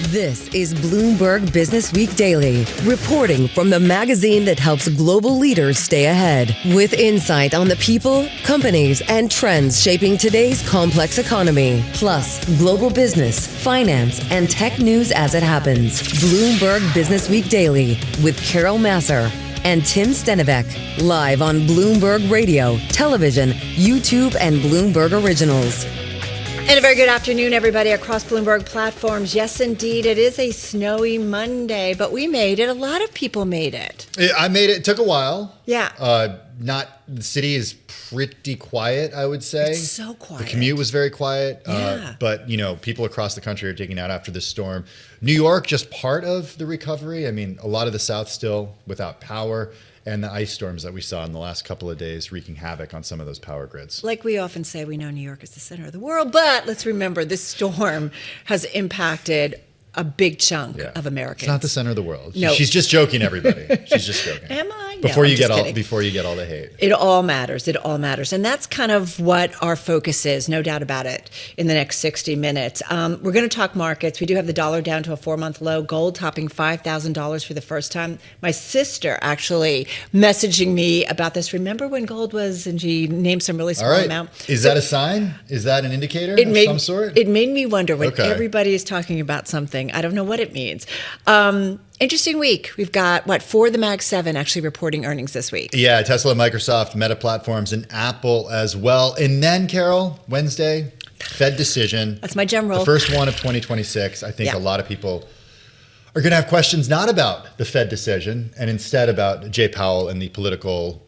This is Bloomberg Businessweek Daily, reporting from the magazine that helps global leaders stay ahead. With insight on the people, companies, and trends shaping today's complex economy. Plus, global business, finance, and tech news as it happens. Bloomberg Businessweek Daily with Carol Massar and Tim Stenovec. Live on Bloomberg Radio, television, YouTube, and Bloomberg Originals. And a very good afternoon, everybody, across Bloomberg platforms. Yes, indeed, it is a snowy Monday, but we made it. A lot of people made it. I made it. It took a while. Yeah. The city is pretty quiet, I would say. It's so quiet. The commute was very quiet. Yeah. But, people across the country are digging out after this storm. New York, just part of the recovery. I mean, a lot of the South still without power. And the ice storms that we saw in the last couple of days wreaking havoc on some of those power grids. Like we often say, we know New York is the center of the world, but let's remember this storm has impacted a big chunk of Americans. It's not the center of the world. No. She's just joking, everybody. She's just joking. Am I? Before No, you get kidding. all the hate. It all matters. It all matters. And that's kind of what our focus is, no doubt about it, in the next 60 minutes. We're going to talk markets. We do have the dollar down to a 4-month low, gold topping $5,000 for the first time. My sister actually messaging me about this. Remember when gold was, and she named some really small amount. Is that a sign? Is that an indicator of some sort? It made me wonder when everybody is talking about something. I don't know what it means. Interesting week. We've got, 4 of the Mag 7 actually reporting earnings this week. Yeah, Tesla, Microsoft, Meta Platforms, and Apple as well. And then, Carol, Wednesday, Fed decision. That's my general. The first one of 2026. I think a lot of people are going to have questions not about the Fed decision and instead about Jay Powell and the political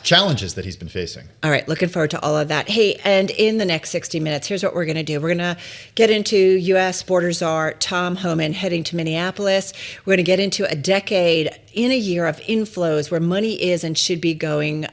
challenges that he's been facing. All right, looking forward to all of that. Hey, and in the next 60 minutes, here's what we're going to do. We're going to get into U.S. Border Czar Tom Homan heading to Minneapolis. We're going to get into a decade in a year of inflows where money is and should be going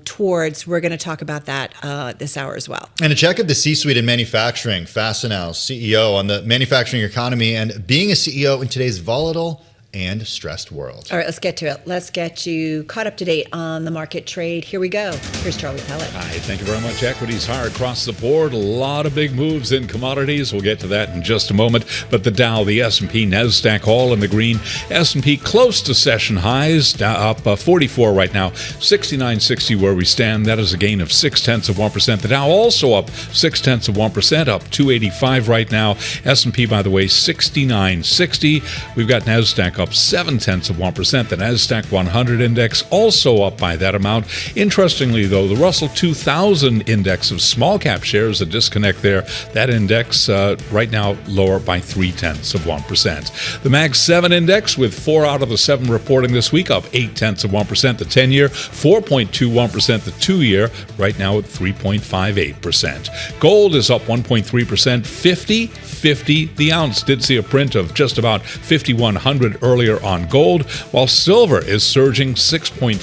towards. We're going to talk about that this hour as well. And a check of the C-suite in manufacturing, Fastenal CEO on the manufacturing economy and being a CEO in today's volatile and stressed world. All right, let's get to it. Let's get you caught up to date on the market trade. Here we go. Here's Charlie Pellet. Hi, thank you very much. Equities higher across the board. A lot of big moves in commodities. We'll get to that in just a moment. But the Dow, the S&P, NASDAQ all in the green. S&P close to session highs, up 44 right now. 69.60 where we stand. That is a gain of 0.6%. The Dow also up 0.6%, up 285 right now. S&P, by the way, 69.60. We've got NASDAQ up 0.7%. The NASDAQ 100 index also up by that amount. Interestingly, though, the Russell 2000 index of small cap shares, a disconnect there. That index right now lower by 0.3%. The Mag 7 index with 4 out of the 7 reporting this week up 0.8%. The 10-year 4.21%. The 2-year right now at 3.58%. Gold is up 1.3%. 50.50 the ounce. Did see a print of just about 5,100 earlier on gold, while silver is surging 6.4%,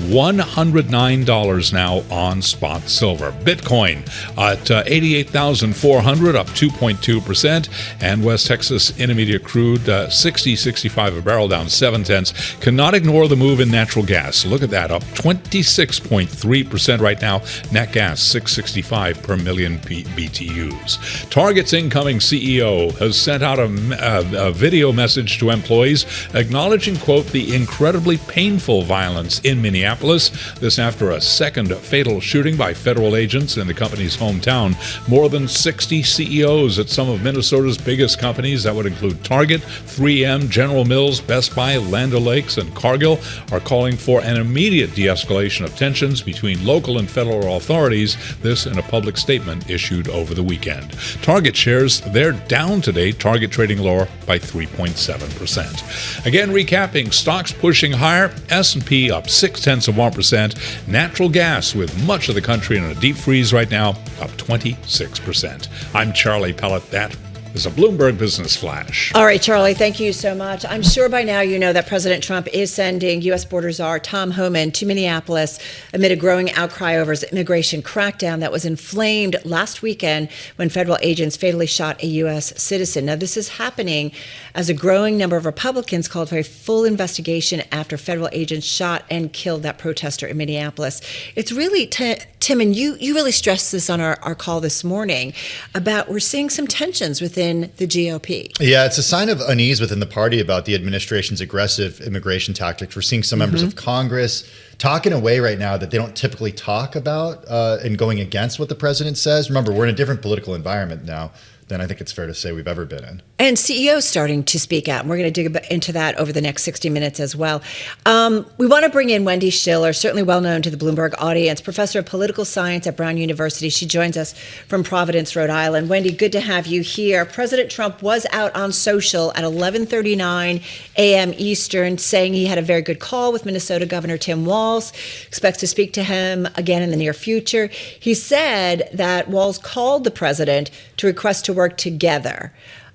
$109 now on spot silver. Bitcoin at 88,400, up 2.2%, and West Texas Intermediate crude 60.65 a barrel, down 7 cents. Cannot ignore the move in natural gas. Look at that, up 26.3% right now. Nat gas 6.65 per million BTUs. Target's incoming CEO has sent out a video message to employees acknowledging, quote, the incredibly painful violence in Minneapolis. This after a second fatal shooting by federal agents in the company's hometown. More than 60 CEOs at some of Minnesota's biggest companies, that would include Target, 3M, General Mills, Best Buy, Land O'Lakes, and Cargill, are calling for an immediate de-escalation of tensions between local and federal authorities. This in a public statement issued over the weekend. Target shares, they're down today. Target trading lower by 3.7%. Again, recapping, stocks pushing higher. S&P up 0.6%. Natural gas with much of the country in a deep freeze right now, up 26%. I'm Charlie Pellet. That is a Bloomberg Business Flash. All right, Charlie, thank you so much. I'm sure by now you know that President Trump is sending U.S. Border Czar Tom Homan to Minneapolis amid a growing outcry over his immigration crackdown that was inflamed last weekend when federal agents fatally shot a U.S. citizen. Now, this is happening as a growing number of Republicans called for a full investigation after federal agents shot and killed that protester in Minneapolis. It's really, Tim, and you really stressed this on our call this morning about we're seeing some tensions within within the GOP. Yeah, it's a sign of unease within the party about the administration's aggressive immigration tactics. We're seeing some members of Congress talk in a way right now that they don't typically talk about and going against what the president says. Remember, we're in a different political environment now than I think it's fair to say we've ever been in. And CEOs starting to speak out. And we're going to dig into that over the next 60 minutes as well. We want to bring in Wendy Schiller, certainly well known to the Bloomberg audience, professor of political science at Brown University. She joins us from Providence, Rhode Island. Wendy, good to have you here. President Trump was out on social at 11:39 a.m. Eastern, saying he had a very good call with Minnesota Governor Tim Walz, expects to speak to him again in the near future. He said that Walz called the president to request to work together.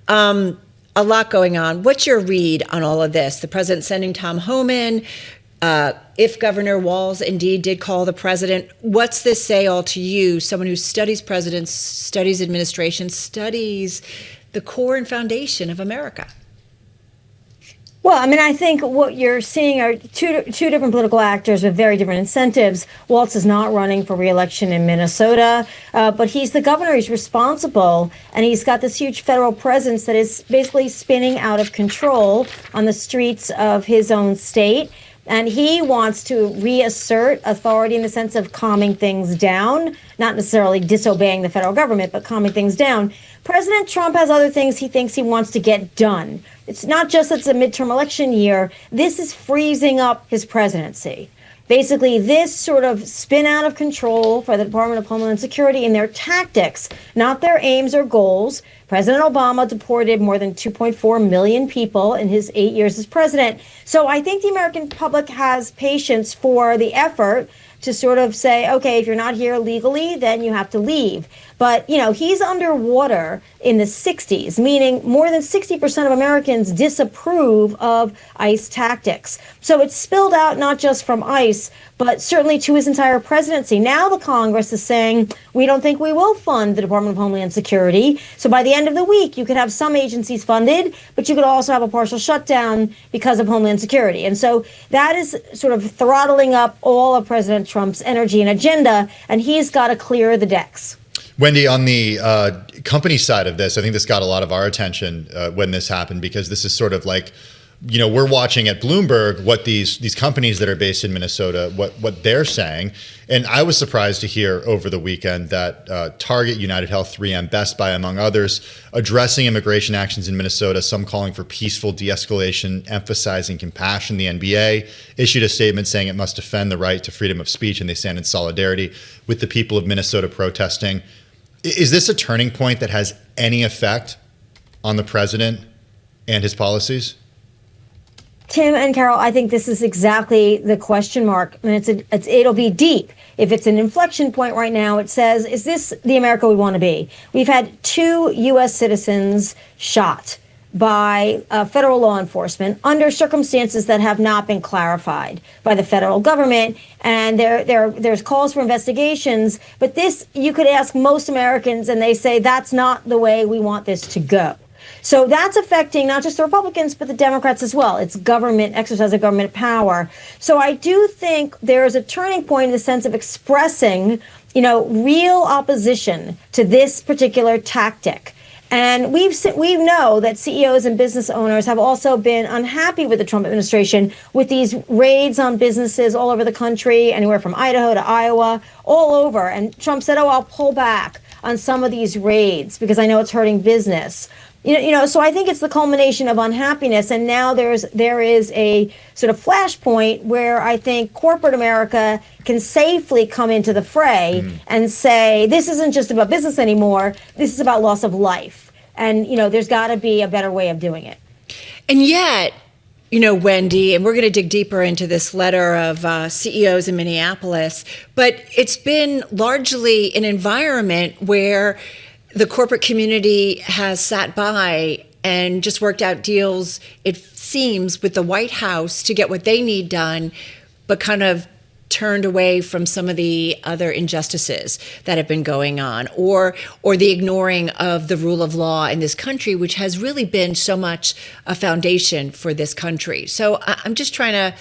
A lot going on. What's your read on all of this? The president sending Tom Homan. If Governor Walz indeed did call the president, what's this say all to you, someone who studies presidents, studies administration, studies the core and foundation of America? Well, I mean, I think what you're seeing are two different political actors with very different incentives. Walz is not running for re-election in Minnesota, but he's the governor. He's responsible, and he's got this huge federal presence that is basically spinning out of control on the streets of his own state. And he wants to reassert authority in the sense of calming things down, not necessarily disobeying the federal government, but calming things down. President Trump has other things he thinks he wants to get done. It's not just that it's a midterm election year. This is freezing up his presidency. Basically, this sort of spin out of control for the Department of Homeland Security in their tactics, not their aims or goals. President Obama deported more than 2.4 million people in his 8 years as president. So I think the American public has patience for the effort to sort of say, okay, if you're not here legally, then you have to leave. But, you know, he's underwater in the 60s, meaning more than 60% of Americans disapprove of ICE tactics. So it's spilled out not just from ICE, but certainly to his entire presidency. Now the Congress is saying, we don't think we will fund the Department of Homeland Security. So by the end of the week, you could have some agencies funded, but you could also have a partial shutdown because of Homeland Security. And so that is sort of throttling up all of President Trump's energy and agenda, and he's got to clear the decks. Wendy, on the company side of this, I think this got a lot of our attention when this happened, because this is sort of like, you know, we're watching at Bloomberg what these companies that are based in Minnesota, what they're saying. And I was surprised to hear over the weekend that Target, United Health, 3M, Best Buy, among others, addressing immigration actions in Minnesota, some calling for peaceful de-escalation, emphasizing compassion. The NBA issued a statement saying it must defend the right to freedom of speech, and they stand in solidarity with the people of Minnesota protesting. Is this a turning point that has any effect on the president and his policies? Tim and Carol, I think this is exactly the question mark, and it'll be deep. If it's an inflection point right now, it says, is this the America we want to be? We've had 2 U.S. citizens shot by federal law enforcement under circumstances that have not been clarified by the federal government, and there's calls for investigations. But this, you could ask most Americans, and they say that's not the way we want this to go. So that's affecting not just the Republicans, but the Democrats as well. It's government, exercise of government power. So I do think there is a turning point in the sense of expressing, you know, real opposition to this particular tactic. And we know that CEOs and business owners have also been unhappy with the Trump administration with these raids on businesses all over the country, anywhere from Idaho to Iowa, all over. And Trump said, oh, I'll pull back on some of these raids because I know it's hurting business. You know, so I think it's the culmination of unhappiness. And now there is a sort of flashpoint where I think corporate America can safely come into the fray and say, this isn't just about business anymore. This is about loss of life. And, you know, there's got to be a better way of doing it. And yet, you know, Wendy, and we're going to dig deeper into this letter of CEOs in Minneapolis, but it's been largely an environment where the corporate community has sat by and just worked out deals, it seems, with the White House to get what they need done, but kind of turned away from some of the other injustices that have been going on, or the ignoring of the rule of law in this country, which has really been so much a foundation for this country. So I'm just trying to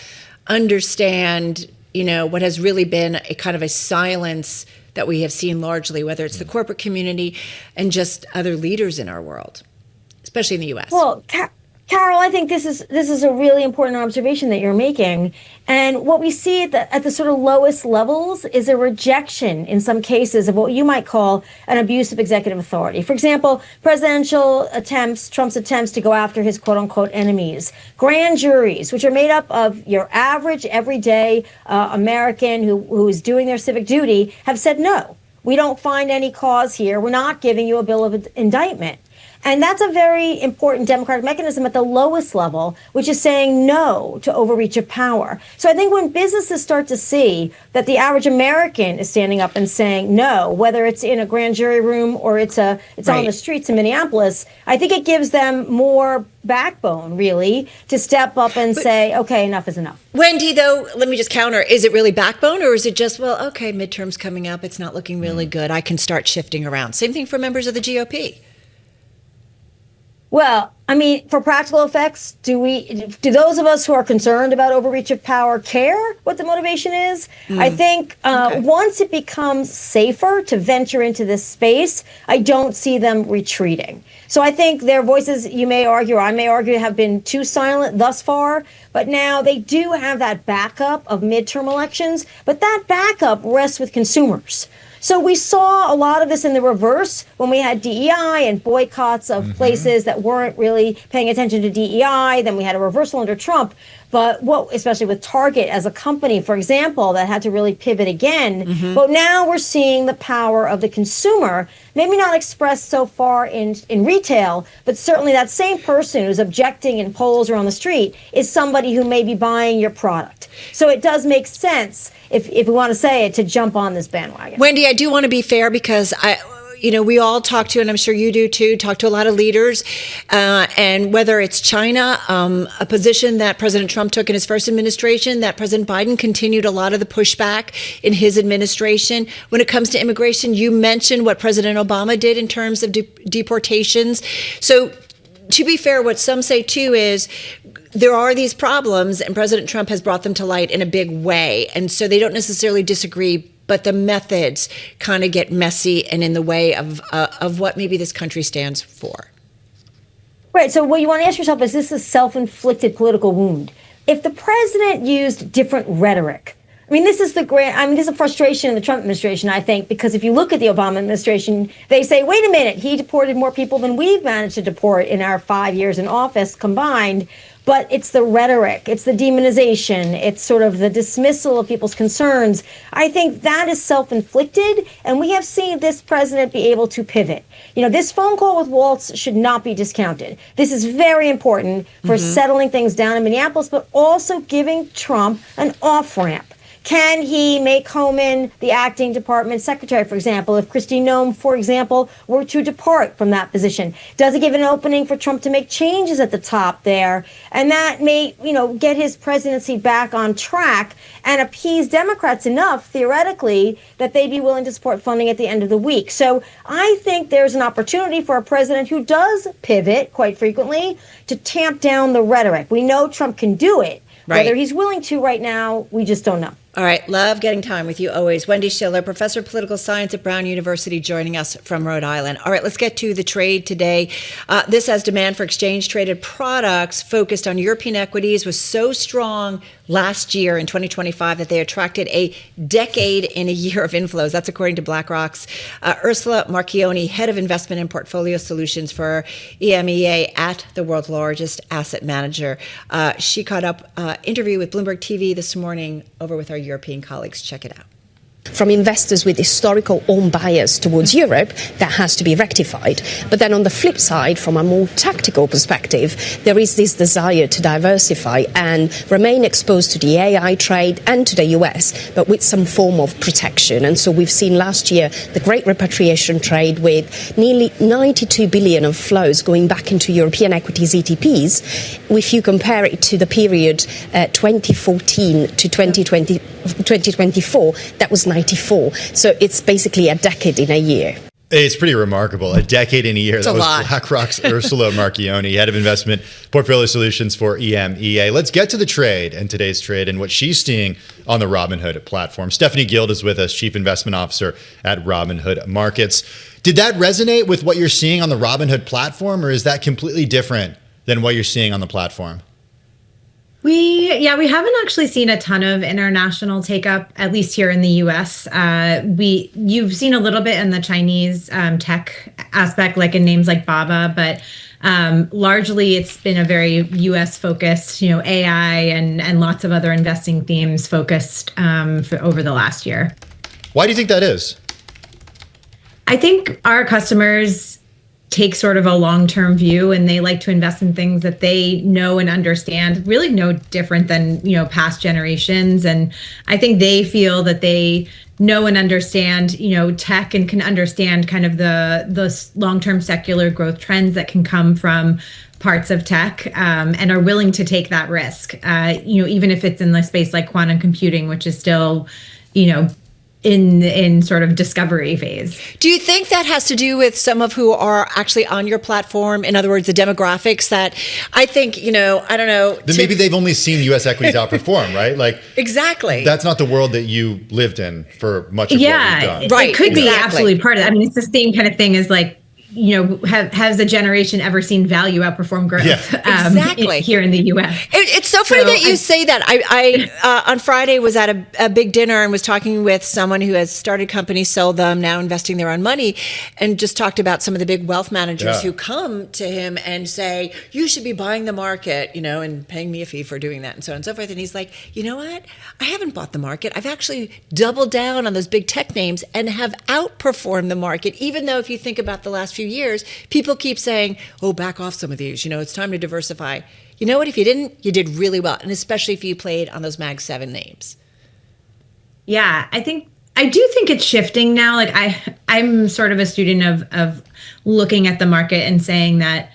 understand, you know, what has really been a kind of a silence that we have seen largely, whether it's the corporate community and just other leaders in our world. especially in the U.S.? Well, Carol, I think this is a really important observation that you're making. And what we see at the sort of lowest levels is a rejection in some cases of what you might call an abuse of executive authority. For example, Trump's attempts to go after his quote unquote enemies, grand juries, which are made up of your average everyday American who is doing their civic duty, have said, no, we don't find any cause here. We're not giving you a bill of indictment. And that's a very important democratic mechanism at the lowest level, which is saying no to overreach of power. So I think when businesses start to see that the average American is standing up and saying no, whether it's in a grand jury room or it's on the streets in Minneapolis, I think it gives them more backbone, really, to step up and say, okay, enough is enough. Wendy, though, let me just counter. Is it really backbone, or is it just, well, okay, midterms coming up, it's not looking really good, I can start shifting around? Same thing for members of the GOP. Well, I mean, for practical effects, do those of us who are concerned about overreach of power care what the motivation is? I think once it becomes safer to venture into this space, I don't see them retreating. So I think their voices, you may argue, or I may argue, have been too silent thus far. But now they do have that backup of midterm elections. But that backup rests with consumers. So we saw a lot of this in the reverse when we had DEI and boycotts of places that weren't really paying attention to DEI. Then we had a reversal under Trump. But especially with Target as a company, for example, that had to really pivot again. But now we're seeing the power of the consumer, maybe not expressed so far in retail, but certainly that same person who's objecting in polls or on the street is somebody who may be buying your product. So it does make sense, if we want to say it, to jump on this bandwagon. Wendy, I do want to be fair because we all talk to, and I'm sure you do too, talk to a lot of leaders. And whether it's China, a position that President Trump took in his first administration, that President Biden continued a lot of the pushback in his administration. When it comes to immigration, you mentioned what President Obama did in terms of deportations. So to be fair, what some say too is there are these problems, and President Trump has brought them to light in a big way. And so they don't necessarily disagree, but the methods kind of get messy and in the way of what maybe this country stands for. Right. So what you want to ask yourself is this a self-inflicted political wound? If the president used different rhetoric, this is a frustration in the Trump administration, I think, because if you look at the Obama administration, they say, wait a minute, he deported more people than we've managed to deport in our 5 years in office combined. But it's the rhetoric, it's the demonization, it's sort of the dismissal of people's concerns. I think that is self-inflicted, and we have seen this president be able to pivot. This phone call with Waltz should not be discounted. This is very important for settling things down in Minneapolis, but also giving Trump an off-ramp. Can he make Homan the acting department secretary, for example, if Kristi Noem, for example, were to depart from that position? Does it give an opening for Trump to make changes at the top there? And that may, get his presidency back on track and appease Democrats enough, theoretically, that they'd be willing to support funding at the end of the week. So I think there's an opportunity for a president who does pivot quite frequently to tamp down the rhetoric. We know Trump can do it. Right. Whether he's willing to right now, we just don't know. All right. Love getting time with you always. Wendy Schiller, professor of political science at Brown University, joining us from Rhode Island. All right, let's get to the trade today. This as demand for exchange-traded products focused on European equities was so strong last year in 2025 that they attracted a decade in a year of inflows. That's according to BlackRock's Ursula Marchioni, head of investment and portfolio solutions for EMEA at the world's largest asset manager. She caught up interview with Bloomberg TV this morning over with our European colleagues. Check it out. From investors with historical own bias towards Europe, that has to be rectified. But then on the flip side, from a more tactical perspective, there is this desire to diversify and remain exposed to the AI trade and to the US, but with some form of protection. And so we've seen last year the great repatriation trade with nearly 92 billion of flows going back into European equities ETPs. If you compare it to the period 2014 to 2024, that was 94. So it's basically a decade in a year. It's pretty remarkable. A decade in a year. That was BlackRock's Ursula Marchioni, head of investment portfolio solutions for EMEA. Let's get to the trade and today's trade and what she's seeing on the Robinhood platform. Stephanie Guild is with us, Chief Investment Officer at Robinhood Markets. Did that resonate with what you're seeing on the Robinhood platform, or is that completely different than what you're seeing on the platform? We haven't actually seen a ton of international take-up, at least here in the U.S. You've seen a little bit in the Chinese tech aspect, like in names like Baba, but largely it's been a very U.S. focused, AI and lots of other investing themes focused over the last year. Why do you think that is? I think our customers take sort of a long-term view, and they like to invest in things that they know and understand, really no different than, past generations. And I think they feel that they know and understand, tech, and can understand kind of the long-term secular growth trends that can come from parts of tech, and are willing to take that risk, even if it's in the space like quantum computing, which is still, in sort of discovery phase. Do you think that has to do with some of who are actually on your platform? In other words, the demographics that I think, I don't know. Then maybe they've only seen U.S. equities outperform, right? Like exactly. That's not the world that you lived in for much of what you've done. Right. It could be absolutely part of that. I mean, it's the same kind of thing as like, has a generation ever seen value outperform growth? Yeah. Exactly. Here in the U.S. It's so funny that you say that. I on Friday was at a big dinner and was talking with someone who has started companies, sold them, now investing their own money, and just talked about some of the big wealth managers who come to him and say, you should be buying the market, and paying me a fee for doing that, and so on and so forth. And he's like, you know what? I haven't bought the market. I've actually doubled down on those big tech names and have outperformed the market, even though if you think about the last few years, people keep saying, oh, back off some of these, it's time to diversify. You know what? If you didn't, you did really well. And especially if you played on those Mag 7 names. Yeah, I do think it's shifting now. Like I'm sort of a student of looking at the market and saying that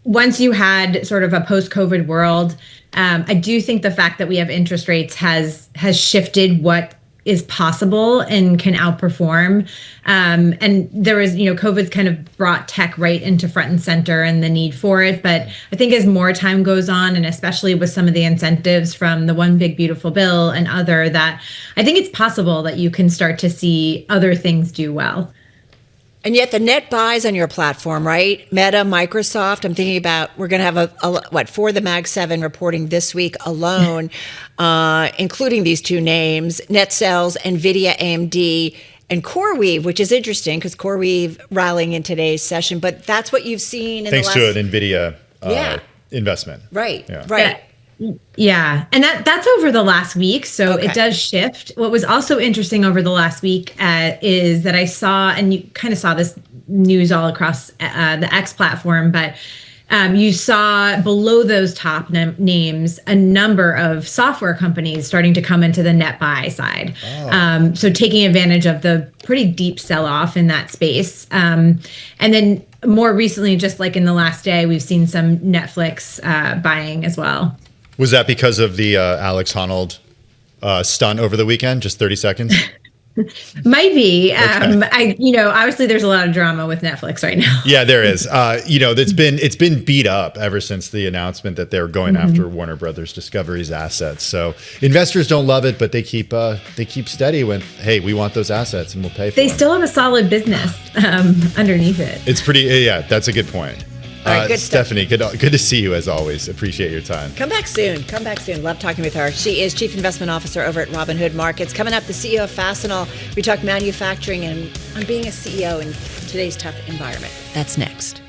once you had sort of a post-COVID world, I do think the fact that we have interest rates has shifted what is possible and can outperform. And there was, COVID's kind of brought tech right into front and center and the need for it. But I think as more time goes on, and especially with some of the incentives from the One Big Beautiful Bill and other, that I think it's possible that you can start to see other things do well. And yet the net buys on your platform, right? Meta, Microsoft, I'm thinking about, we're going to have for the Mag 7 reporting this week alone, including these two names, net sales, NVIDIA, AMD, and CoreWeave, which is interesting because CoreWeave rallying in today's session, but that's what you've seen in Thanks the last... to an NVIDIA investment. Right, yeah. right. Yeah. And that's over the last week. So It does shift. What was also interesting over the last week is that I saw, and you kind of saw this news all across the X platform, but you saw below those top names a number of software companies starting to come into the net buy side. Oh. So taking advantage of the pretty deep sell-off in that space. And then more recently, just like in the last day, we've seen some Netflix buying as well. Was that because of the Alex Honnold stunt over the weekend? Just 30 seconds? Might be. Obviously there's a lot of drama with Netflix right now. Yeah, there is. It's been beat up ever since the announcement that they're going after Warner Brothers Discovery's assets. So investors don't love it, but they keep steady with, hey, we want those assets and we'll pay for them. They still have a solid business underneath it. It's pretty. Yeah, that's a good point. All right, good Stephanie, good to see you as always. Appreciate your time. Come back soon. Love talking with her. She is Chief Investment Officer over at Robinhood Markets. Coming up, the CEO of Fastenal. We talk manufacturing and on being a CEO in today's tough environment. That's next.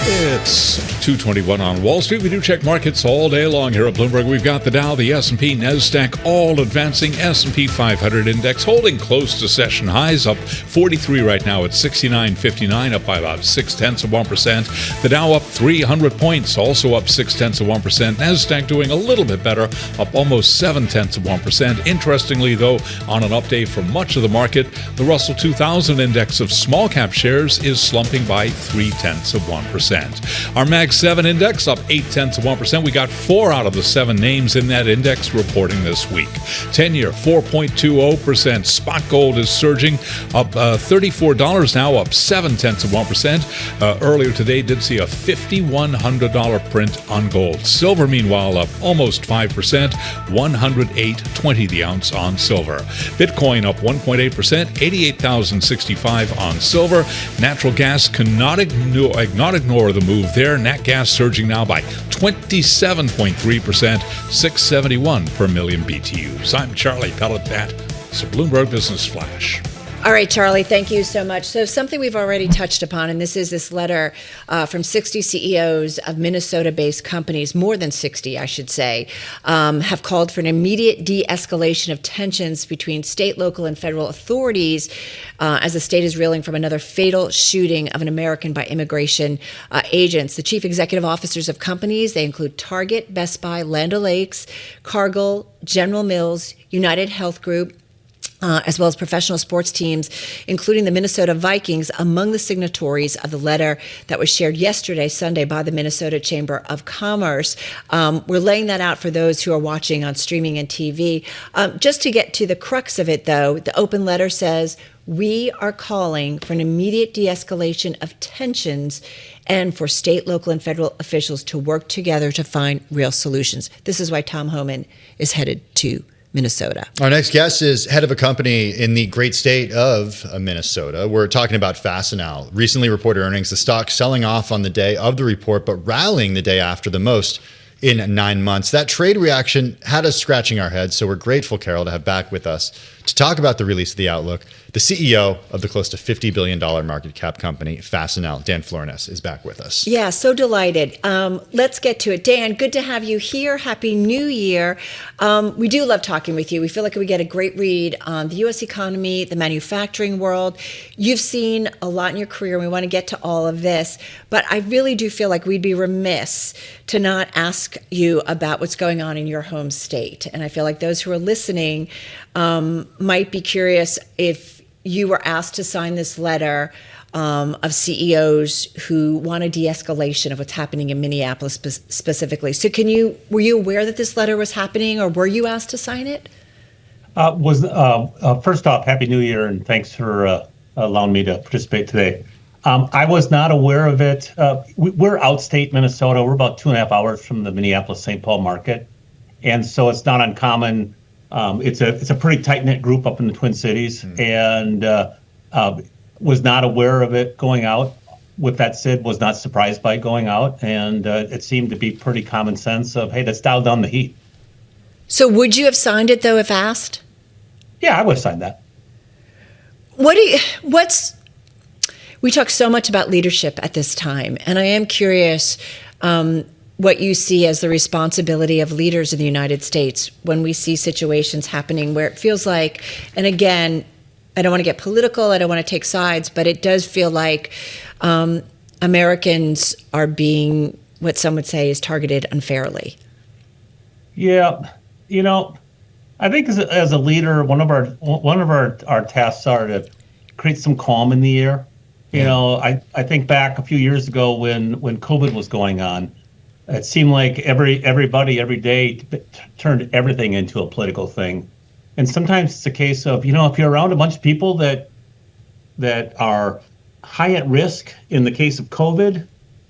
It's 2:21 on Wall Street. We do check markets all day long here at Bloomberg. We've got the Dow, the S&P, NASDAQ, all advancing. S&P 500 index holding close to session highs, up 43 right now at 69.59, up by about 0.6%. The Dow up 300 points, also up 0.6%. NASDAQ doing a little bit better, up almost 0.7%. Interestingly, though, on an update from much of the market, the Russell 2000 index of small cap shares is slumping by 0.3%. 0.4%. Our Mag 7 index up 0.8%. We got 4 out of the 7 names in that index reporting this week. 10-year, 4.20%. Spot gold is surging up $34 now, up 0.7%. Earlier today did see a $5,100 print on gold. Silver, meanwhile, up almost 5%, $108.20 the ounce on silver. Bitcoin up 1.8%, 88,065 on silver. Natural gas cannot ignore the move there. Nat gas surging now by 27.3%, 671 per million BTUs. I'm Charlie Pellet. That's a Bloomberg Business Flash. All right, Charlie, thank you so much. So something we've already touched upon, and this is this letter from 60 CEOs of Minnesota-based companies, more than 60, I should say, have called for an immediate de-escalation of tensions between state, local, and federal authorities as the state is reeling from another fatal shooting of an American by immigration agents. The chief executive officers of companies, they include Target, Best Buy, Land O'Lakes, Cargill, General Mills, United Health Group, as well as professional sports teams, including the Minnesota Vikings, among the signatories of the letter that was shared yesterday, Sunday, by the Minnesota Chamber of Commerce. We're laying that out for those who are watching on streaming and TV. Just to get to the crux of it, though, the open letter says, we are calling for an immediate de-escalation of tensions and for state, local, and federal officials to work together to find real solutions. This is why Tom Homan is headed to Minnesota. Our next guest is head of a company in the great state of Minnesota. We're talking about Fastenal. Recently reported earnings, the stock selling off on the day of the report, but rallying the day after, the most in 9 months. That trade reaction had us scratching our heads, so we're grateful, Carol, to have back with us to talk about the release of the outlook. The CEO of the close to $50 billion market cap company, Fastenal, Dan Florness, is back with us. Yeah, so delighted. Let's get to it. Dan, good to have you here. Happy New Year. We do love talking with you. We feel like we get a great read on the U.S. economy, the manufacturing world. You've seen a lot in your career, and we want to get to all of this. But I really do feel like we'd be remiss to not ask you about what's going on in your home state. And I feel like those who are listening might be curious if you were asked to sign this letter of CEOs who want a de-escalation of what's happening in Minneapolis specifically. So were you aware that this letter was happening, or were you asked to sign it? First off, Happy New Year, and thanks for allowing me to participate today. I was not aware of it. We're outstate Minnesota. We're about 2.5 hours from the Minneapolis-St. Paul market. And so it's not uncommon. It's a pretty tight-knit group up in the Twin Cities, and was not aware of it going out. With that said, was not surprised by it going out, and it seemed to be pretty common sense of, hey, let's dial down the heat. So would you have signed it, though, if asked? Yeah, I would have signed that. We talk so much about leadership at this time, and I am curious what you see as the responsibility of leaders in the United States when we see situations happening where it feels like, and again, I don't want to get political, I don't want to take sides, but it does feel like Americans are being, what some would say, is targeted unfairly. Yeah, I think as a leader, one of our tasks are to create some calm in the air. I think back a few years ago when COVID was going on, it seemed like everybody every day turned everything into a political thing. And sometimes it's a case of, if you're around a bunch of people that are high at risk in the case of COVID,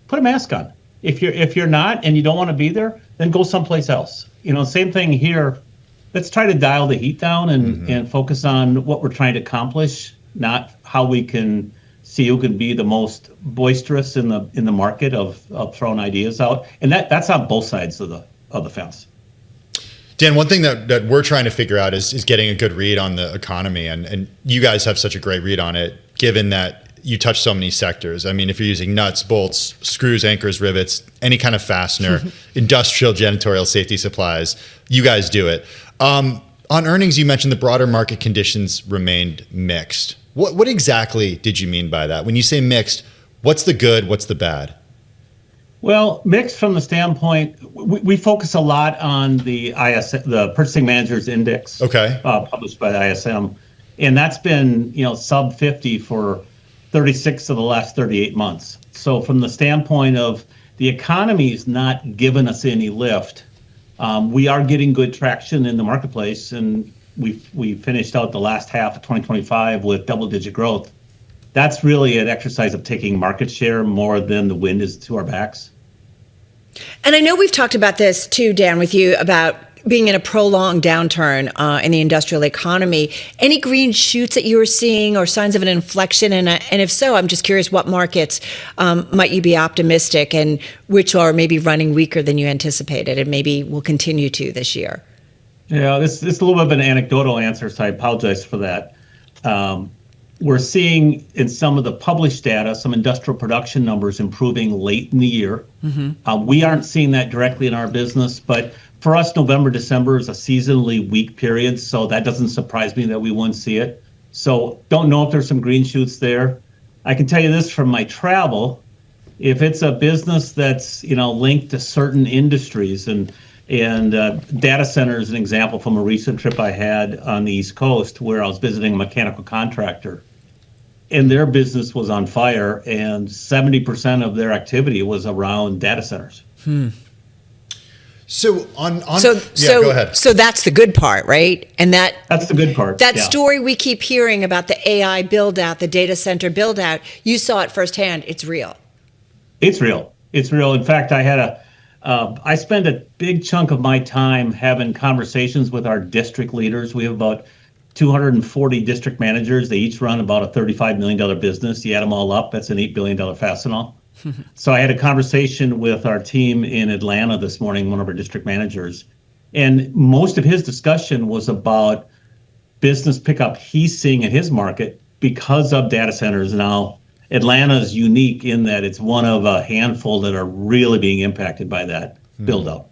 put a mask on. If you're not and you don't want to be there, then go someplace else. Same thing here. Let's try to dial the heat down and focus on what we're trying to accomplish, not how we can see who can be the most boisterous in the market of throwing ideas out. And that's on both sides of the fence. Dan, one thing that we're trying to figure out is getting a good read on the economy. And you guys have such a great read on it, given that you touch so many sectors. I mean, if you're using nuts, bolts, screws, anchors, rivets, any kind of fastener, industrial janitorial safety supplies, you guys do it. On earnings, you mentioned the broader market conditions remained mixed. What exactly did you mean by that? When you say mixed, what's the good, what's the bad? Well, mixed from the standpoint, we focus a lot on the Purchasing Managers Index, published by the ISM, and that's been sub 50 for 36 of the last 38 months. So from the standpoint of the economy's not giving us any lift, we are getting good traction in the marketplace, and we finished out the last half of 2025 with double-digit growth. That's really an exercise of taking market share more than the wind is to our backs. And I know we've talked about this too, Dan, with you about being in a prolonged downturn in the industrial economy. Any green shoots that you were seeing or signs of an inflection? And if so, I'm just curious, what markets might you be optimistic and which are maybe running weaker than you anticipated and maybe will continue to this year? Yeah, this is a little bit of an anecdotal answer, so I apologize for that. We're seeing in some of the published data, some industrial production numbers improving late in the year. Mm-hmm. We aren't seeing that directly in our business, but for us, November, December is a seasonally weak period, so that doesn't surprise me that we wouldn't see it. So don't know if there's some green shoots there. I can tell you this from my travel, if it's a business that's linked to certain industries, and data center is an example from a recent trip I had on the East Coast where I was visiting a mechanical contractor, and their business was on fire, and 70% of their activity was around data centers. So go ahead. So that's the good part, right? And that's the good part. That story we keep hearing about the AI build out, the data center build out, you saw it firsthand. It's real. It's real. It's real. In fact, I spend a big chunk of my time having conversations with our district leaders. We have about 240 district managers. They each run about a $35 million business. You add them all up, that's an $8 billion Fastenal. So I had a conversation with our team in Atlanta this morning, one of our district managers, and most of his discussion was about business pickup he's seeing in his market because of data centers. Now, Atlanta is unique in that it's one of a handful that are really being impacted by that build-up.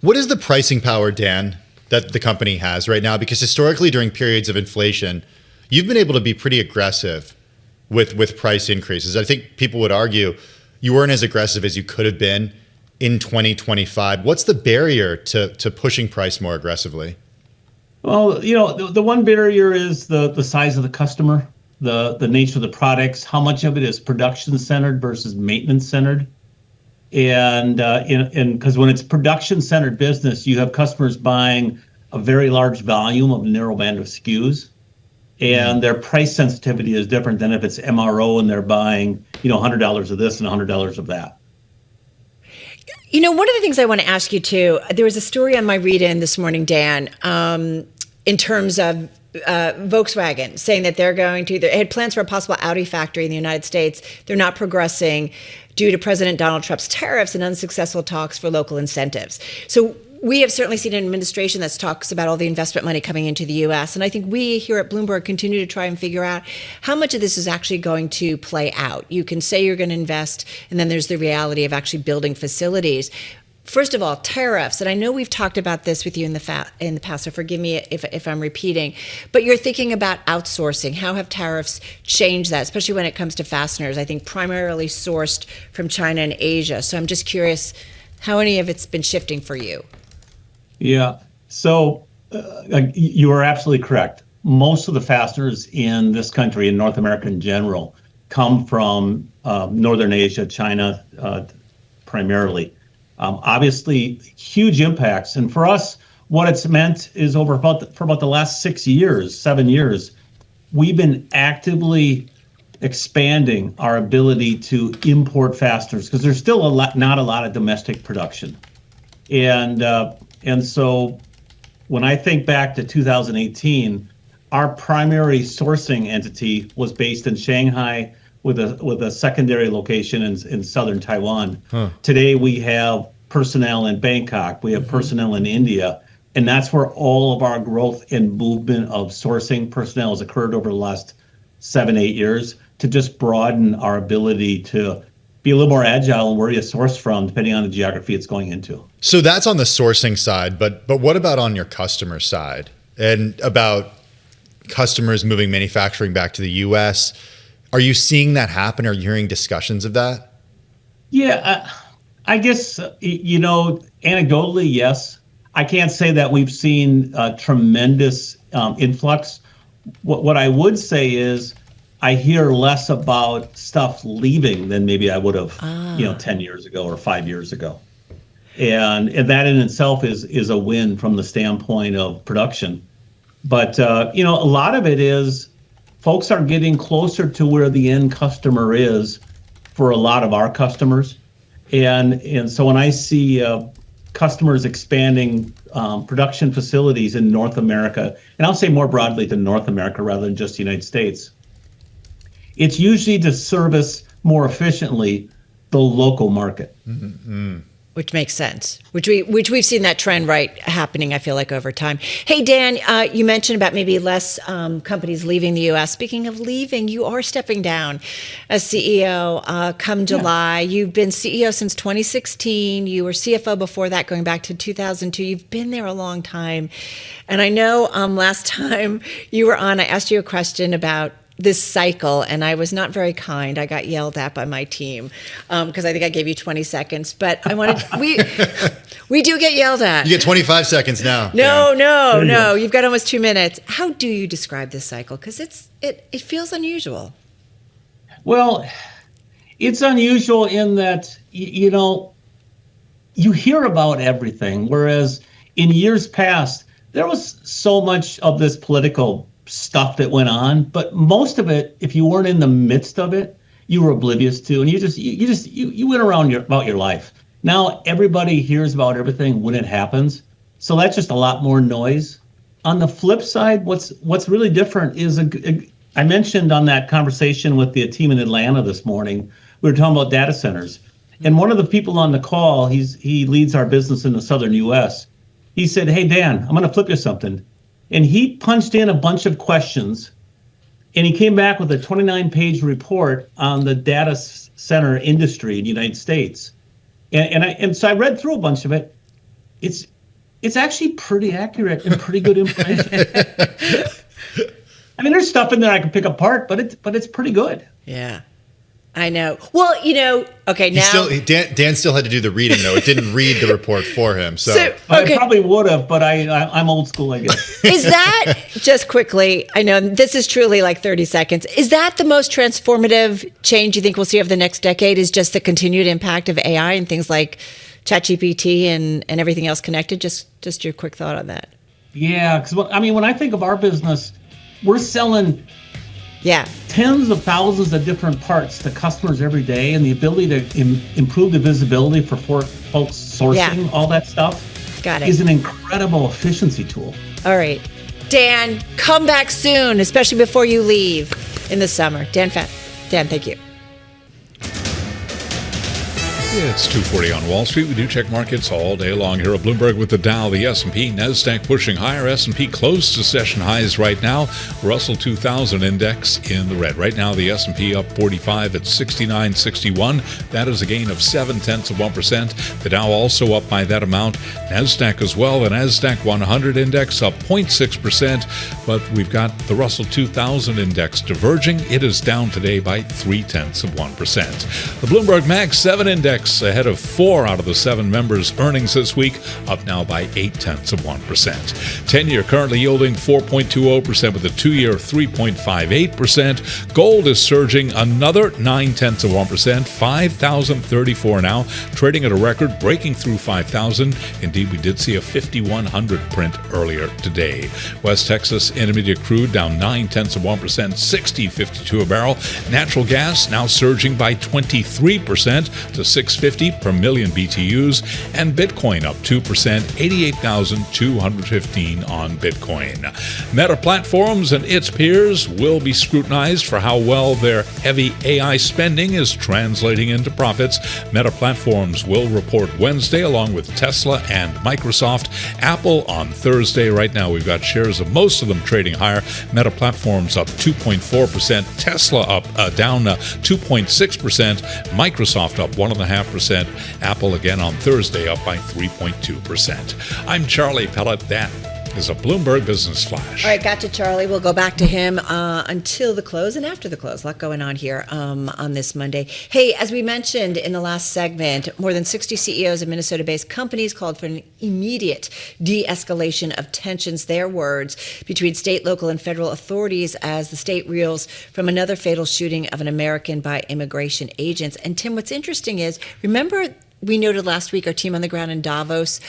What is the pricing power, Dan, that the company has right now? Because historically, during periods of inflation, you've been able to be pretty aggressive with price increases. I think people would argue you weren't as aggressive as you could have been in 2025. What's the barrier to pushing price more aggressively? Well, the one barrier is the size of the customer, the nature of the products, how much of it is production centered versus maintenance centered. And because when it's production centered business, you have customers buying a very large volume of narrow band of SKUs. And their price sensitivity is different than if it's MRO and they're buying, $100 of this and $100 of that. One of the things I want to ask you too, there was a story on my read-in this morning, Dan, in terms of Volkswagen saying that they had plans for a possible Audi factory in the United States. They're not progressing due to President Donald Trump's tariffs and unsuccessful talks for local incentives. So we have certainly seen an administration that talks about all the investment money coming into the U.S. And I think we here at Bloomberg continue to try and figure out how much of this is actually going to play out. You can say you're going to invest, and then there's the reality of actually building facilities. First of all, tariffs, and I know we've talked about this with you in the past, so forgive me if I'm repeating, but you're thinking about outsourcing. How have tariffs changed that, especially when it comes to fasteners, I think primarily sourced from China and Asia. So I'm just curious how any of it's been shifting for you. Yeah, so you are absolutely correct. Most of the fasteners in this country, in North America in general, come from Northern Asia, China primarily. Obviously, huge impacts. And for us, what it's meant is for about the last 7 years, we've been actively expanding our ability to import fasteners because there's still not a lot of domestic production. And so when I think back to 2018, our primary sourcing entity was based in Shanghai with a secondary location in southern Taiwan. Today we have personnel in Bangkok, we have personnel in India, and that's where all of our growth and movement of sourcing personnel has occurred over the last 7-8 years to just broaden our ability to be a little more agile in where you source from, depending on the geography it's going into. So that's on the sourcing side, but what about on your customer side and about customers moving manufacturing back to the U.S.? Are you seeing that happen? Are you hearing discussions of that? Yeah, I guess, anecdotally, yes. I can't say that we've seen a tremendous influx. What I would say is I hear less about stuff leaving than maybe I would have, 10 years ago or 5 years ago. And that in itself is a win from the standpoint of production. But, a lot of it is folks are getting closer to where the end customer is for a lot of our customers. And so when I see customers expanding production facilities in North America, and I'll say more broadly than North America rather than just the United States, it's usually to service more efficiently the local market. Mm-hmm. Which makes sense, which we've seen that trend happening, I feel like, over time. Hey, Dan, you mentioned about maybe less companies leaving the U.S. Speaking of leaving, you are stepping down as CEO come July. Yeah. You've been CEO since 2016. You were CFO before that, going back to 2002. You've been there a long time. And I know last time you were on, I asked you a question about this cycle, and I was not very kind. I got yelled at by my team because I think I gave you 20 seconds. But I wanted we do get yelled at. You get 25 seconds now. No. You've got almost 2 minutes. How do you describe this cycle? Because it feels unusual. Well, it's unusual in that you hear about everything, whereas in years past there was so much of this political stuff that went on, but most of it, if you weren't in the midst of it, you were oblivious to, and you went around about your life. Now everybody hears about everything when it happens, so that's just a lot more noise. On the flip side, what's really different is I mentioned on that conversation with the team in Atlanta this morning, we were talking about data centers, and one of the people on the call, he leads our business in the southern U.S. He said, "Hey Dan, I'm going to flip you something." And he punched in a bunch of questions, and he came back with a 29-page report on the data center industry in the United States. And so I read through a bunch of it. It's actually pretty accurate and pretty good information. I mean, there's stuff in there I can pick apart, but it's pretty good. Yeah. I know. Well, okay, now... Dan still had to do the reading, though. It didn't read the report for him. So okay. I probably would have, but I'm old school, I guess. Is that, just quickly, I know this is truly like 30 seconds, is that the most transformative change you think we'll see over the next decade, is just the continued impact of AI and things like ChatGPT and everything else connected? Just your quick thought on that. Yeah, because when I think of our business, we're selling... tens of thousands of different parts to customers every day, and the ability to improve the visibility for folks sourcing all that stuff is an incredible efficiency tool. All right. Dan, come back soon, especially before you leave in the summer. Dan, thank you. It's 2:40 on Wall Street. We do check markets all day long here at Bloomberg with the Dow, the S&P, NASDAQ pushing higher. S&P close to session highs right now. Russell 2000 index in the red. Right now, the S&P up 45 at 69.61. That is a gain of 0.7%. The Dow also up by that amount. NASDAQ as well. The NASDAQ 100 index up 0.6%. But we've got the Russell 2000 index diverging. It is down today by 0.3%. The Bloomberg Mag 7 index ahead of 4 out of the 7 members' earnings this week, up now by 0.8%. 10-year currently yielding 4.20% with a 2-year 3.58%. Gold is surging another 0.9%, 5,034 now, trading at a record, breaking through 5,000. Indeed, we did see a 5,100 print earlier today. West Texas Intermediate crude down 0.9%, $60.52 a barrel. Natural gas now surging by 23% to $6.50 per million BTUs, and Bitcoin up 2%, 88,215 on Bitcoin. Meta Platforms and its peers will be scrutinized for how well their heavy AI spending is translating into profits. Meta Platforms will report Wednesday, along with Tesla and Microsoft. Apple on Thursday. Right now, we've got shares of most of them trading higher. Meta Platforms up 2.4%, Tesla up down 2.6%, Microsoft up 1.5%. Apple again on Thursday up by 3.2%. I'm Charlie Pellet. That is a Bloomberg Business Flash. All right, gotcha, Charlie. We'll go back to him until the close and after the close. A lot going on here on this Monday. Hey, as we mentioned in the last segment, more than 60 CEOs of Minnesota-based companies called for an immediate de-escalation of tensions, their words, between state, local, and federal authorities as the state reels from another fatal shooting of an American by immigration agents. And Tim, what's interesting is, remember we noted last week, our team on the ground in Davos,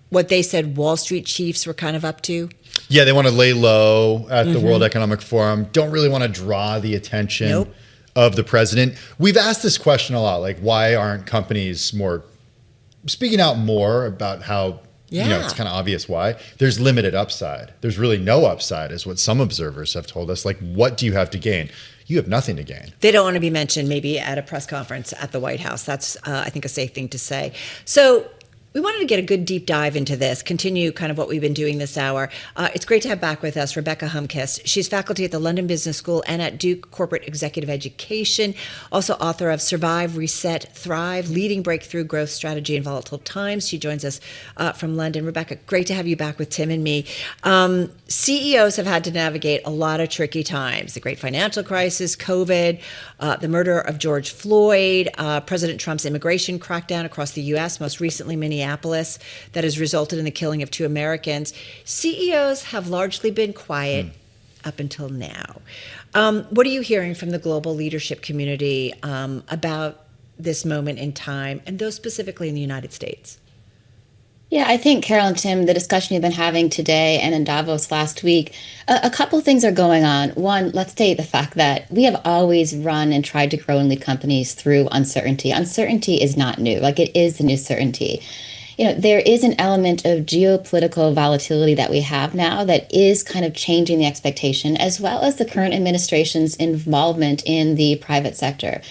what they said Wall Street chiefs were kind of up to? Yeah, they want to lay low at the World Economic Forum. Don't really want to draw the attention of the president. We've asked this question a lot, like why aren't companies more speaking out more about how, it's kind of obvious why. There's limited upside. There's really no upside is what some observers have told us. Like, what do you have to gain? You have nothing to gain. They don't want to be mentioned maybe at a press conference at the White House. That's, I think, a safe thing to say. So we wanted to get a good deep dive into this, continue kind of what we've been doing this hour. It's great to have back with us Rebecca Homkes. She's faculty at the London Business School and at Duke Corporate Executive Education, also author of Survive, Reset, Thrive, Leading Breakthrough Growth Strategy in Volatile Times. She joins us from London. Rebecca, great to have you back with Tim and me. CEOs have had to navigate a lot of tricky times, the great financial crisis, COVID, the murder of George Floyd, President Trump's immigration crackdown across the U.S., most recently Minneapolis, that has resulted in the killing of 2 Americans. CEOs have largely been quiet up until now. What are you hearing from the global leadership community about this moment in time, and those specifically in the United States? Yeah, I think, Carol and Tim, the discussion you've been having today and in Davos last week, a couple of things are going on. One, let's state the fact that we have always run and tried to grow and lead companies through uncertainty. Uncertainty is not new, like it is the new certainty. There is an element of geopolitical volatility that we have now that is kind of changing the expectation, as well as the current administration's involvement in the private sector.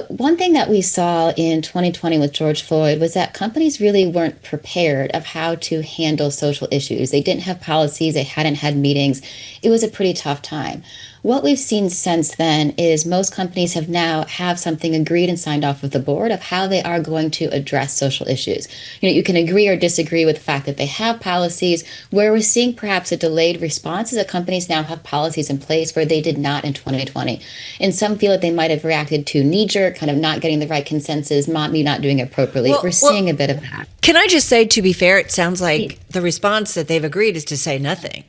One thing that we saw in 2020 with George Floyd was that companies really weren't prepared of how to handle social issues. They didn't have policies. They hadn't had meetings. It was a pretty tough time. What we've seen since then is most companies have something agreed and signed off with the board of how they are going to address social issues. You can agree or disagree with the fact that they have policies. Where we're seeing perhaps a delayed response is that companies now have policies in place where they did not in 2020. And some feel that they might have reacted to knee-jerk, kind of not getting the right consensus, not doing it appropriately. We're seeing a bit of that. Can I just say, to be fair, it sounds like the response that they've agreed is to say nothing.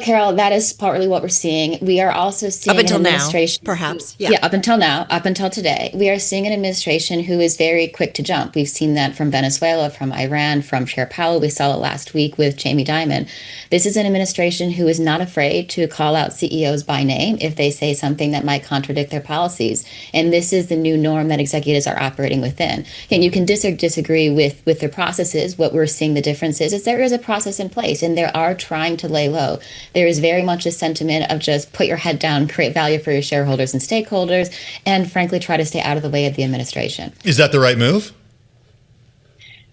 Carol, that is partly what we're seeing. We are also seeing up until an administration, now, perhaps. Yeah, up until now, up until today, we are seeing an administration who is very quick to jump. We've seen that from Venezuela, from Iran, from Chair Powell. We saw it last week with Jamie Dimon. This is an administration who is not afraid to call out CEOs by name if they say something that might contradict their policies. And this is the new norm that executives are operating within. And you can disagree with their processes. What we're seeing the difference is there is a process in place, and they are trying to lay low. There is very much a sentiment of just put your head down, create value for your shareholders and stakeholders, and frankly, try to stay out of the way of the administration. Is that the right move?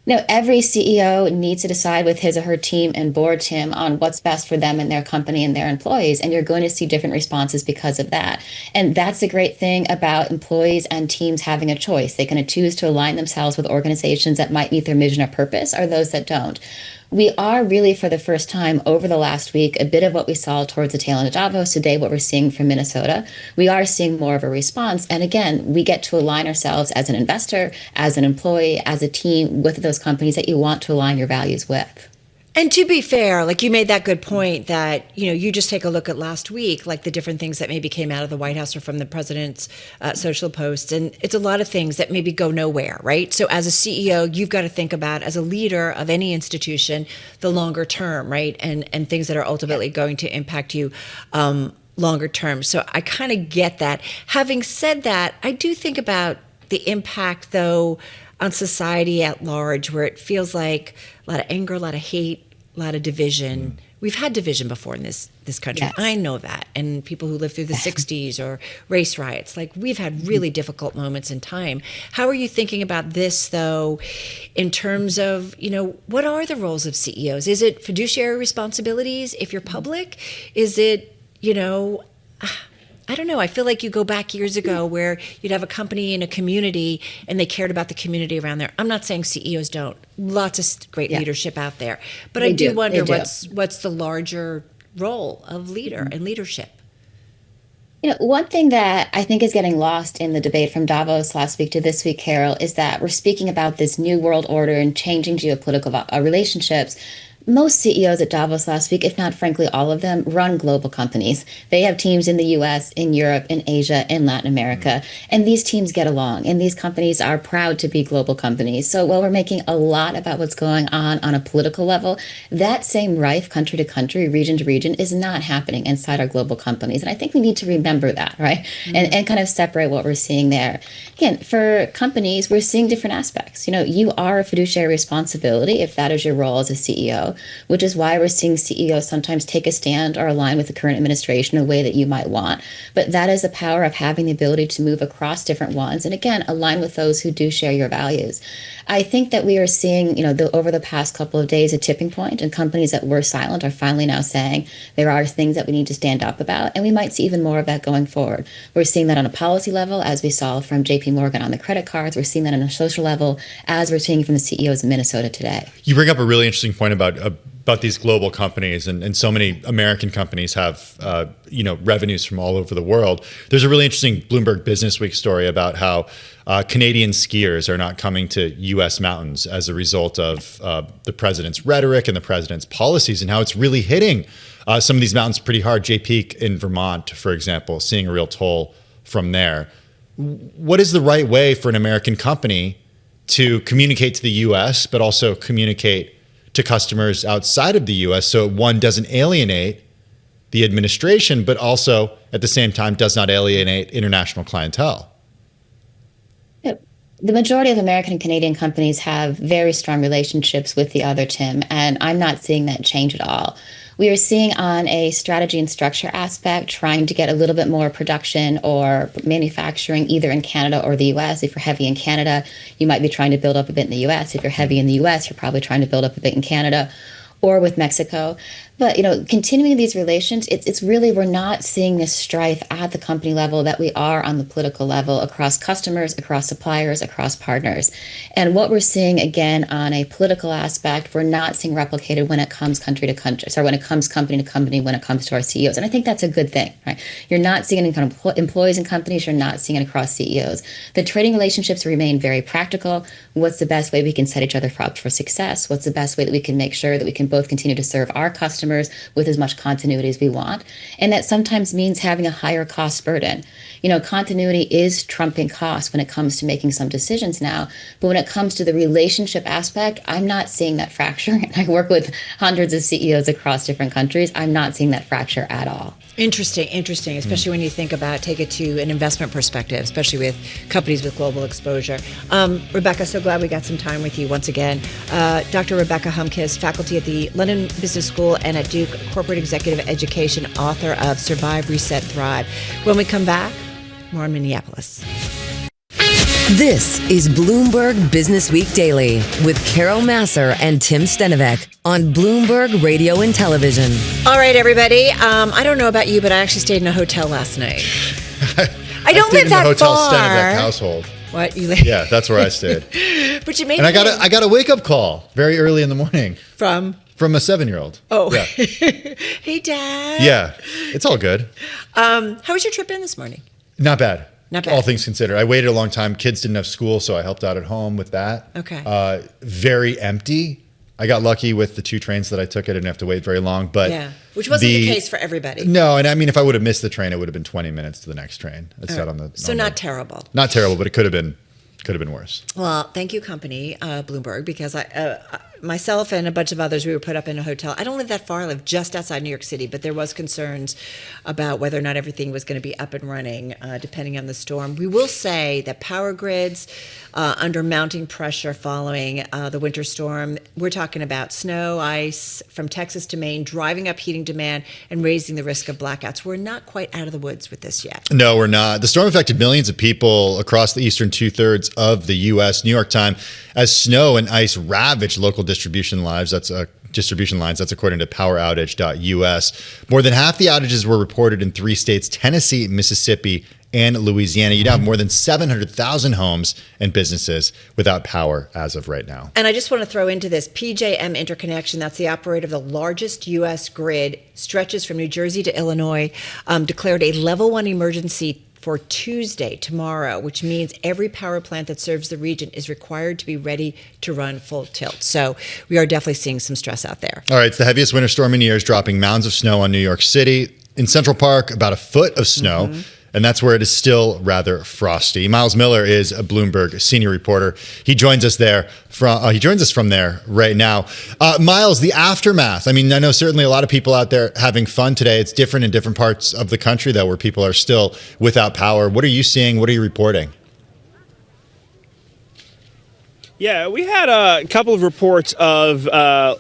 No, every CEO needs to decide with his or her team and board, Tim, on what's best for them and their company and their employees. And you're going to see different responses because of that. And that's the great thing about employees and teams having a choice. They can choose to align themselves with organizations that might meet their mission or purpose or those that don't. We are really, for the first time over the last week, a bit of what we saw towards the tail end of Davos today, what we're seeing from Minnesota. We are seeing more of a response. And again, we get to align ourselves as an investor, as an employee, as a team with those companies that you want to align your values with. And to be fair, like you made that good point that, you just take a look at last week, like the different things that maybe came out of the White House or from the president's social posts. And it's a lot of things that maybe go nowhere, right? So as a CEO, you've got to think about, as a leader of any institution, the longer term, right? And things that are ultimately going to impact you longer term. So I kind of get that. Having said that, I do think about the impact, though, on society at large, where it feels like a lot of anger, a lot of hate, a lot of division. We've had division before in this country. Yes. I know that. And people who lived through the 60s or race riots, like we've had really difficult moments in time. How are you thinking about this, though, in terms of, what are the roles of CEOs? Is it fiduciary responsibilities if you're public? Is it, I don't know. I feel like you go back years ago where you'd have a company in a community and they cared about the community around there. I'm not saying CEOs don't. Lots of great leadership out there. But I do wonder what's the larger role of leader and leadership. One thing that I think is getting lost in the debate from Davos last week to this week, Carol, is that we're speaking about this new world order and changing geopolitical relationships. Most CEOs at Davos last week, if not frankly all of them, run global companies. They have teams in the US, in Europe, in Asia, in Latin America. And these teams get along. And these companies are proud to be global companies. So while we're making a lot about what's going on a political level, that same rife country to country, region to region is not happening inside our global companies. And I think we need to remember that, right? And kind of separate what we're seeing there. Again, for companies, we're seeing different aspects. You are a fiduciary responsibility if that is your role as a CEO. Which is why we're seeing CEOs sometimes take a stand or align with the current administration in a way that you might want. But that is the power of having the ability to move across different ones and, again, align with those who do share your values. I think that we are seeing, over the past couple of days, a tipping point, and companies that were silent are finally now saying there are things that we need to stand up about, and we might see even more of that going forward. We're seeing that on a policy level, as we saw from JP Morgan on the credit cards. We're seeing that on a social level, as we're seeing from the CEOs in Minnesota today. You bring up a really interesting point about these global companies, and so many American companies have revenues from all over the world. There's a really interesting Bloomberg Businessweek story about how Canadian skiers are not coming to U.S. mountains as a result of the president's rhetoric and the president's policies, and how it's really hitting some of these mountains pretty hard. Jay Peak in Vermont, for example, seeing a real toll from there. What is the right way for an American company to communicate to the U.S., but also communicate to customers outside of the U.S. so one doesn't alienate the administration, but also at the same time does not alienate international clientele? The majority of American and Canadian companies have very strong relationships with the other, Tim, and I'm not seeing that change at all. We are seeing on a strategy and structure aspect, trying to get a little bit more production or manufacturing either in Canada or the U.S. If you're heavy in Canada, you might be trying to build up a bit in the U.S. If you're heavy in the U.S., you're probably trying to build up a bit in Canada or with Mexico. But, continuing these relations, it's really, we're not seeing this strife at the company level that we are on the political level across customers, across suppliers, across partners. And what we're seeing, again, on a political aspect, we're not seeing replicated when it comes country to country, when it comes company to company, when it comes to our CEOs. And I think that's a good thing, right? You're not seeing it in kind of employees in companies, you're not seeing it across CEOs. The trading relationships remain very practical. What's the best way we can set each other up for success? What's the best way that we can make sure that we can both continue to serve our customers with as much continuity as we want? And that sometimes means having a higher cost burden. Continuity is trumping cost when it comes to making some decisions now. But when it comes to the relationship aspect, I'm not seeing that fracture. And I work with hundreds of CEOs across different countries. I'm not seeing that fracture at all. Interesting, especially when you think about, take it to an investment perspective, especially with companies with global exposure. Rebecca, so glad we got some time with you once again. Dr. Rebecca Homkes, faculty at the London Business School and at Duke, corporate executive education, author of Survive, Reset, Thrive. When we come back, more on Minneapolis. This is Bloomberg Businessweek Daily with Carol Massar and Tim Stenovec on Bloomberg Radio and Television. All right, everybody. I don't know about you, but I actually stayed in a hotel last night. I don't live that far. In the Hotel Stenovec household. What? Yeah, that's where I stayed. But you made and I got a wake up call very early in the morning from a 7-year-old. Oh, yeah. Hey, Dad. Yeah, it's all good. How was your trip in this morning? Not bad. Not bad. All things considered. I waited a long time. Kids didn't have school, so I helped out at home with that. Okay. Very empty. I got lucky with the 2 trains that I took. I didn't have to wait very long. But yeah, which wasn't the case for everybody. No, and I mean, if I would have missed the train, it would have been 20 minutes to the next train. Not terrible. Not terrible, but it could have been worse. Well, thank you, company, Bloomberg, because myself and a bunch of others, we were put up in a hotel. I don't live that far. I live just outside New York City, but there was concerns about whether or not everything was going to be up and running, depending on the storm. We will say that power grids under mounting pressure following the winter storm, we're talking about snow, ice from Texas to Maine, driving up heating demand and raising the risk of blackouts. We're not quite out of the woods with this yet. No, we're not. The storm affected millions of people across the eastern 2/3 of the U.S. New York Times, as snow and ice ravaged local distribution lives. That's distribution lines. That's according to poweroutage.us. More than half the outages were reported in 3 states, Tennessee, Mississippi, and Louisiana. You'd have more than 700,000 homes and businesses without power as of right now. And I just want to throw into this, PJM Interconnection, that's the operator of the largest U.S. grid, stretches from New Jersey to Illinois, declared a level 1 emergency for Tuesday, tomorrow, which means every power plant that serves the region is required to be ready to run full tilt. So we are definitely seeing some stress out there. All right, it's the heaviest winter storm in years, dropping mounds of snow on New York City. In Central Park, about a foot of snow. And that's where it is still rather frosty. Myles Miller is a Bloomberg senior reporter. He joins us from there right now. Myles, the aftermath. I mean, I know certainly a lot of people out there having fun today. It's different in different parts of the country, though, where people are still without power. What are you seeing? What are you reporting? Yeah, we had a couple of reports of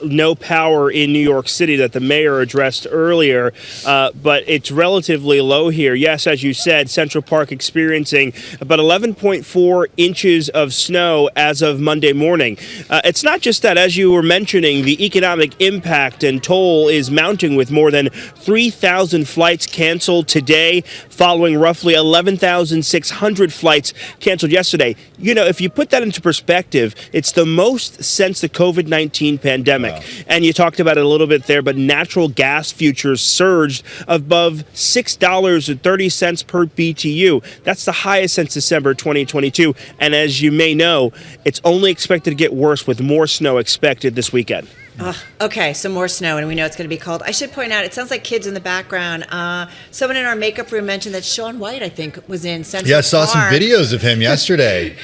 no power in New York City that the mayor addressed earlier, but it's relatively low here. Yes, as you said, Central Park experiencing about 11.4 inches of snow as of Monday morning. It's not just that, as you were mentioning, the economic impact and toll is mounting with more than 3,000 flights canceled today, following roughly 11,600 flights canceled yesterday. You know, if you put that into perspective, it's the most since the COVID-19 pandemic. Wow. And you talked about it a little bit there, but natural gas futures surged above $6.30 per BTU. That's the highest since December 2022. And as you may know, it's only expected to get worse with more snow expected this weekend. Okay, some more snow, and we know it's going to be cold. I should point out, it sounds like kids in the background. Someone in our makeup room mentioned that Shaun White, I think, was in Central Park. Yeah, I saw some videos of him yesterday.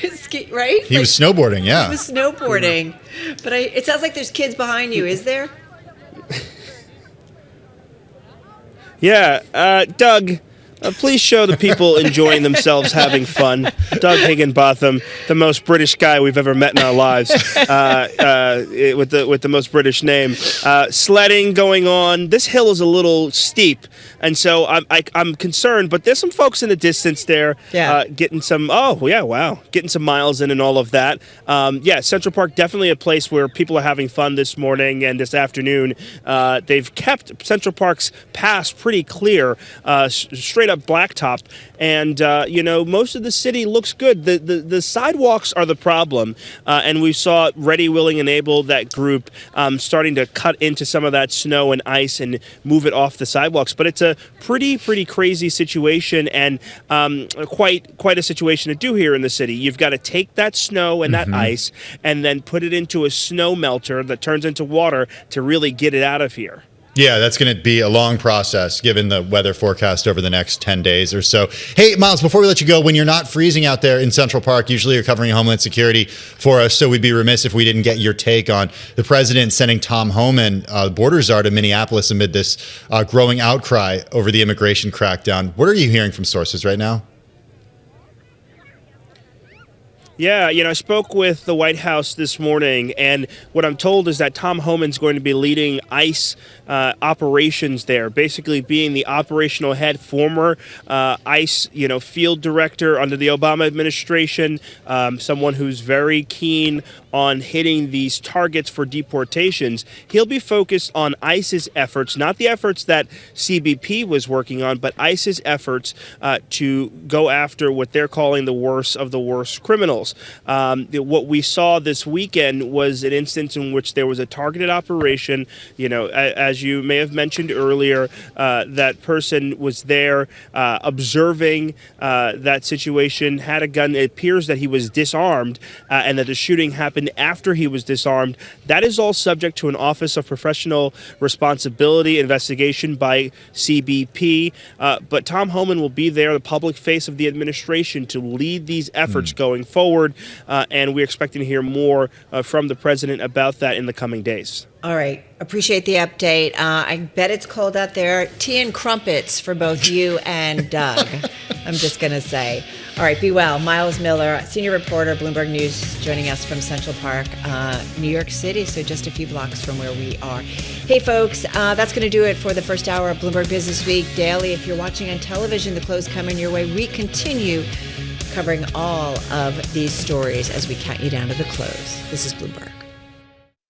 Right? He was snowboarding, yeah. He was snowboarding. But it sounds like there's kids behind you, is there? Yeah, Doug, please show the people enjoying themselves having fun. Doug Higginbotham, the most British guy we've ever met in our lives, with the most British name. Sledding going on. This hill is a little steep, and so I'm concerned. But there's some folks in the distance there, getting some. Oh yeah, wow, getting some miles in and all of that. Yeah, Central Park definitely a place where people are having fun this morning and this afternoon. They've kept Central Park's path pretty clear, straight up blacktop, and most of the city looks good. The sidewalks are the problem, and we saw Ready, Willing, and Able, that group, starting to cut into some of that snow and ice and move it off the sidewalks. But it's a pretty crazy situation, and quite a situation to do here in the city. You've got to take that snow and that ice and then put it into a snow melter that turns into water to really get it out of here. Yeah, that's going to be a long process given the weather forecast over the next 10 days or so. Hey, Myles, before we let you go, when you're not freezing out there in Central Park, usually you're covering Homeland Security for us, so we'd be remiss if we didn't get your take on the president sending Tom Homan, Border Czar, to Minneapolis amid this growing outcry over the immigration crackdown. What are you hearing from sources right now? Yeah, I spoke with the White House this morning, and what I'm told is that Tom Homan's going to be leading ICE operations there, basically being the operational head, former ICE, field director under the Obama administration, someone who's very keen on hitting these targets for deportations. He'll be focused on ICE's efforts, not the efforts that CBP was working on, but ICE's efforts to go after what they're calling the worst of the worst criminals. What we saw this weekend was an instance in which there was a targeted operation. As you may have mentioned earlier, that person was there observing that situation, had a gun. It appears that he was disarmed, and that the shooting happened after he was disarmed. That is all subject to an Office of Professional Responsibility investigation by CBP. But Tom Homan will be there, the public face of the administration, to lead these efforts going forward. And we're expecting to hear more from the president about that in the coming days. All right. Appreciate the update. I bet it's cold out there. Tea and crumpets for both you and Doug, I'm just going to say. All right. Be well. Myles Miller, senior reporter, Bloomberg News, joining us from Central Park, New York City, so just a few blocks from where we are. Hey, folks, that's going to do it for the first hour of Bloomberg Businessweek Daily. If you're watching on television, the close coming your way. We continue covering all of these stories as we count you down to the close. This is Bloomberg.